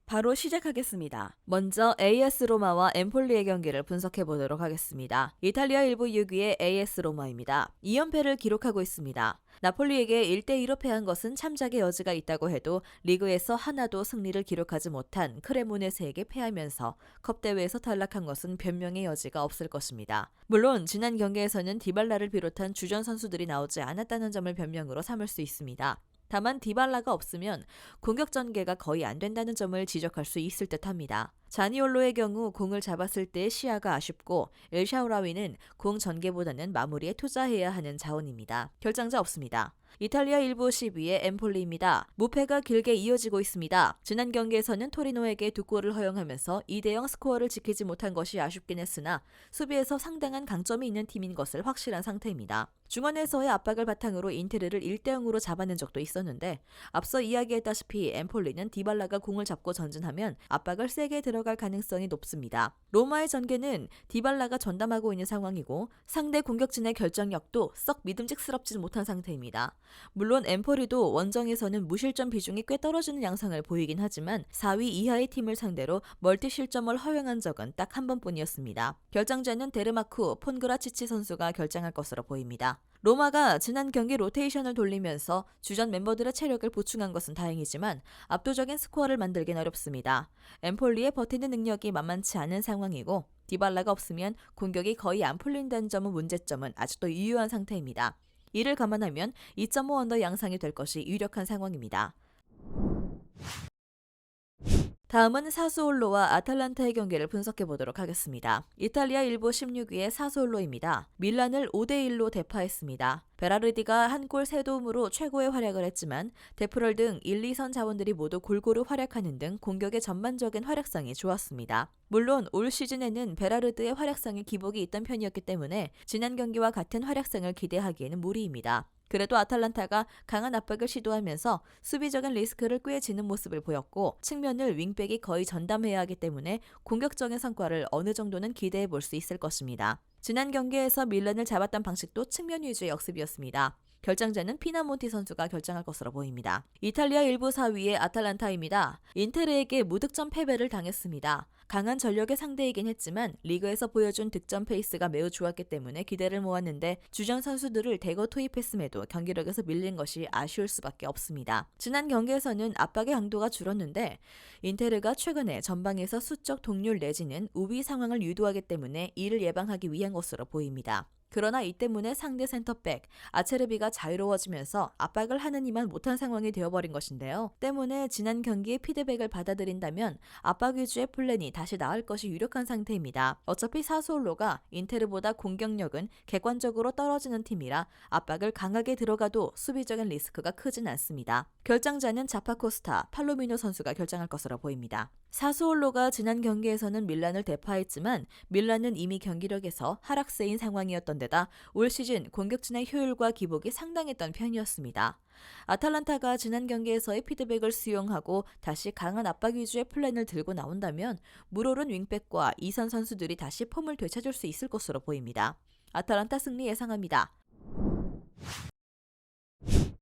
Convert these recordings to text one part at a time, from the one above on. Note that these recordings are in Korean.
바로 시작하겠습니다. 먼저 AS 로마와 엠폴리의 경기를 분석해 보도록 하겠습니다. 이탈리아 1부 6위의 AS 로마입니다. 2연패를 기록하고 있습니다. 나폴리에게 1대2로 패한 것은 참작의 여지가 있다고 해도 리그에서 하나도 승리를 기록하지 못한 크레모네세에게 패하면서 컵대회에서 탈락한 것은 변명의 여지가 없을 것입니다. 물론 지난 경기에서는 디발라를 비롯한 주전 선수들이 나오지 않았다는 점을 변명으로 삼을 수 있습니다. 다만 디발라가 없으면 공격 전개가 거의 안 된다는 점을 지적할 수 있을 듯합니다. 자니올로의 경우 공을 잡았을 때 시야가 아쉽고 엘샤우라위는 공 전개보다는 마무리에 투자해야 하는 자원입니다. 결장자 없습니다. 이탈리아 1부 10위의 엠폴리입니다. 무패가 길게 이어지고 있습니다. 지난 경기에서는 토리노에게 2골을 허용하면서 2대0 스코어를 지키지 못한 것이 아쉽긴 했으나 수비에서 상당한 강점이 있는 팀인 것을 확실한 상태입니다. 중원에서의 압박을 바탕으로 인테르를 1대0으로 잡아낸 적도 있었는데 앞서 이야기했다시피 엠폴리는 디발라가 공을 잡고 전진하면 압박을 세게 들어갈 가능성이 높습니다. 로마의 전개는 디발라가 전담하고 있는 상황이고 상대 공격진의 결정력도 썩 믿음직스럽지 못한 상태입니다. 물론 엠폴리도 원정에서는 무실점 비중이 꽤 떨어지는 양상을 보이긴 하지만 4위 이하의 팀을 상대로 멀티 실점을 허용한 적은 딱 한 번뿐이었습니다. 결정자는 데르마쿠, 폰그라치치 선수가 결정할 것으로 보입니다. 로마가 지난 경기 로테이션을 돌리면서 주전 멤버들의 체력을 보충한 것은 다행이지만 압도적인 스코어를 만들긴 어렵습니다. 엠폴리의 버티는 능력이 만만치 않은 상황이고 디발라가 없으면 공격이 거의 안 풀린다는 점은 문제점은 아직도 유효한 상태입니다. 이를 감안하면 2.5 언더 양상이 될 것이 유력한 상황입니다. 다음은 사스올로와 아탈란타의 경기를 분석해 보도록 하겠습니다. 이탈리아 1부 16위의 사스올로입니다. 밀란을 5대1로 대파했습니다. 베라르디가 한 골 3도움으로 최고의 활약을 했지만 데프럴 등 1, 2선 자원들이 모두 골고루 활약하는 등 공격의 전반적인 활약상이 좋았습니다. 물론 올 시즌에는 베라르드의 활약상에 기복이 있던 편이었기 때문에 지난 경기와 같은 활약상을 기대하기에는 무리입니다. 그래도 아탈란타가 강한 압박을 시도하면서 수비적인 리스크를 꽤 지는 모습을 보였고 측면을 윙백이 거의 전담해야 하기 때문에 공격적인 성과를 어느 정도는 기대해 볼 수 있을 것입니다. 지난 경기에서 밀란을 잡았던 방식도 측면 위주의 역습이었습니다. 결정자는 피나몬티 선수가 결정할 것으로 보입니다. 이탈리아 1부 4위의 아탈란타입니다. 인테르에게 무득점 패배를 당했습니다. 강한 전력의 상대이긴 했지만 리그에서 보여준 득점 페이스가 매우 좋았기 때문에 기대를 모았는데 주전 선수들을 대거 투입했음에도 경기력에서 밀린 것이 아쉬울 수밖에 없습니다. 지난 경기에서는 압박의 강도가 줄었는데 인테르가 최근에 전방에서 수적 동률 내지는 우위 상황을 유도하기 때문에 이를 예방하기 위한 것으로 보입니다. 그러나 이 때문에 상대 센터백 아체르비가 자유로워지면서 압박을 하는 이만 못한 상황이 되어버린 것인데요. 때문에 지난 경기의 피드백을 받아들인다면 압박 위주의 플랜이 다시 나을 것이 유력한 상태입니다. 어차피 사스올로가 인테르보다 공격력은 객관적으로 떨어지는 팀이라 압박을 강하게 들어가도 수비적인 리스크가 크진 않습니다. 결정자는 자파코스타, 팔로미노 선수가 결정할 것으로 보입니다. 사스올로가 지난 경기에서는 밀란을 대파했지만 밀란은 이미 경기력에서 하락세인 상황이었던 데다 올 시즌 공격진의 효율과 기복이 상당했던 편이었습니다. 아탈란타가 지난 경기에서의 피드백을 수용하고 다시 강한 압박 위주의 플랜을 들고 나온다면 물오른 윙백과 이선 선수들이 다시 폼을 되찾을 수 있을 것으로 보입니다. 아탈란타 승리 예상합니다.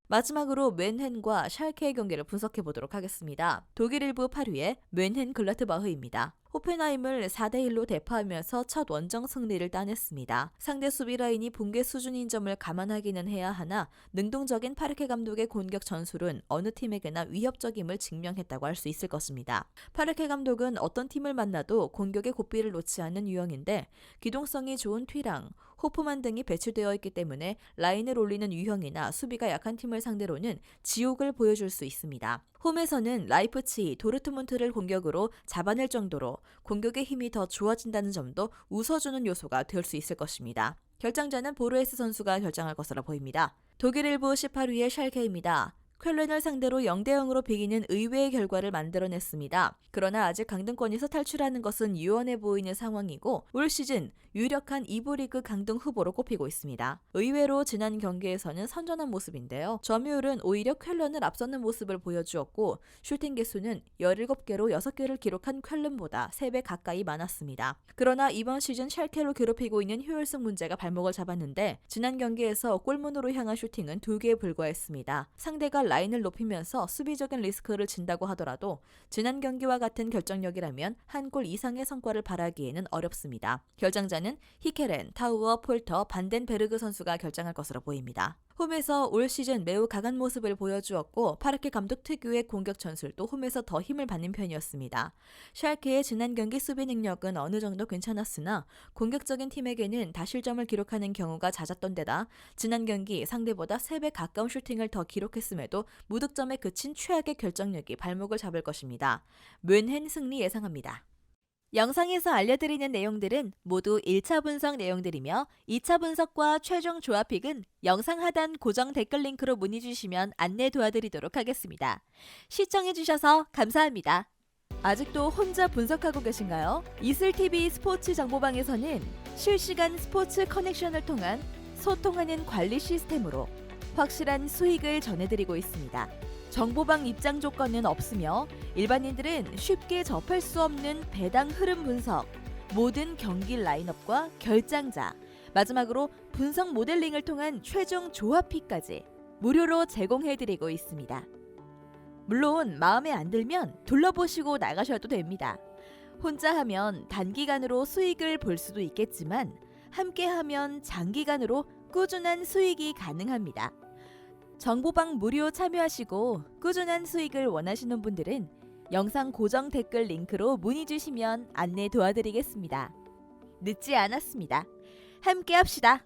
마지막으로 뮌헨과 샬케의 경기를 분석해 보도록 하겠습니다. 독일 1부 8위의 뮌헨 글라트바흐입니다. 호펜하임을 4대1로 대파하면서 첫 원정 승리를 따냈습니다. 상대 수비 라인이 붕괴 수준인 점을 감안하기는 해야 하나 능동적인 파르케 감독의 공격 전술은 어느 팀에게나 위협적임을 증명했다고 할 수 있을 것입니다. 파르케 감독은 어떤 팀을 만나도 공격의 고삐를 놓지 않는 유형인데 기동성이 좋은 튀랑, 호프만 등이 배치되어 있기 때문에 라인을 올리는 유형이나 수비가 약한 팀을 상대로는 지옥을 보여줄 수 있습니다. 홈에서는 라이프치히, 도르트문트를 공격으로 잡아낼 정도로 공격의 힘이 더 좋아진다는 점도 웃어주는 요소가 될 수 있을 것입니다. 결정자는 보르헤스 선수가 결정할 것으로 보입니다. 독일 1부 18위의 샬케입니다. 쾰른을 상대로 0대0으로 비기는 의외의 결과를 만들어냈습니다. 그러나 아직 강등권에서 탈출하는 것은 유연해 보이는 상황이고 올 시즌 유력한 2부 리그 강등 후보로 꼽히고 있습니다. 의외로 지난 경기에서는 선전한 모습인데요. 점유율은 오히려 쾰른을 앞서는 모습을 보여주었고 슈팅 개수는 17개로 6개를 기록한 쾰른보다 3배 가까이 많았습니다. 그러나 이번 시즌 샬케로 괴롭히고 있는 효율성 문제가 발목을 잡았는데 지난 경기에서 골문으로 향한 슈팅은 2개에 불과했습니다. 상대가 라인을 높이면서 수비적인 리스크를 진다고 하더라도 지난 경기와 같은 결정력이라면 한 골 이상의 성과를 바라기에는 어렵습니다. 결정자는 히케렌, 타우어, 폴터, 반덴베르그 선수가 결정할 것으로 보입니다. 홈에서 올 시즌 매우 강한 모습을 보여주었고 파르케 감독 특유의 공격 전술도 홈에서 더 힘을 받는 편이었습니다. 샬케의 지난 경기 수비 능력은 어느 정도 괜찮았으나 공격적인 팀에게는 다실점을 기록하는 경우가 잦았던 데다 지난 경기 상대보다 3배 가까운 슈팅을 더 기록했음에도 무득점에 그친 최악의 결정력이 발목을 잡을 것입니다. 뮌헨 승리 예상합니다. 영상에서 알려드리는 내용들은 모두 1차 분석 내용들이며 2차 분석과 최종 조합픽은 영상 하단 고정 댓글 링크로 문의 주시면 안내 도와드리도록 하겠습니다. 시청해주셔서 감사합니다. 아직도 혼자 분석하고 계신가요? 이슬TV 스포츠 정보방에서는 실시간 스포츠 커넥션을 통한 소통하는 관리 시스템으로 확실한 수익을 전해드리고 있습니다. 정보방 입장 조건은 없으며 일반인들은 쉽게 접할 수 없는 배당 흐름 분석, 모든 경기 라인업과 결장자, 마지막으로 분석 모델링을 통한 최종 조합픽까지 무료로 제공해드리고 있습니다. 물론 마음에 안 들면 둘러보시고 나가셔도 됩니다. 혼자 하면 단기간으로 수익을 볼 수도 있겠지만 함께하면 장기간으로 꾸준한 수익이 가능합니다. 정보방 무료 참여하시고 꾸준한 수익을 원하시는 분들은 영상 고정 댓글 링크로 문의 주시면 안내 도와드리겠습니다. 늦지 않았습니다. 함께 합시다.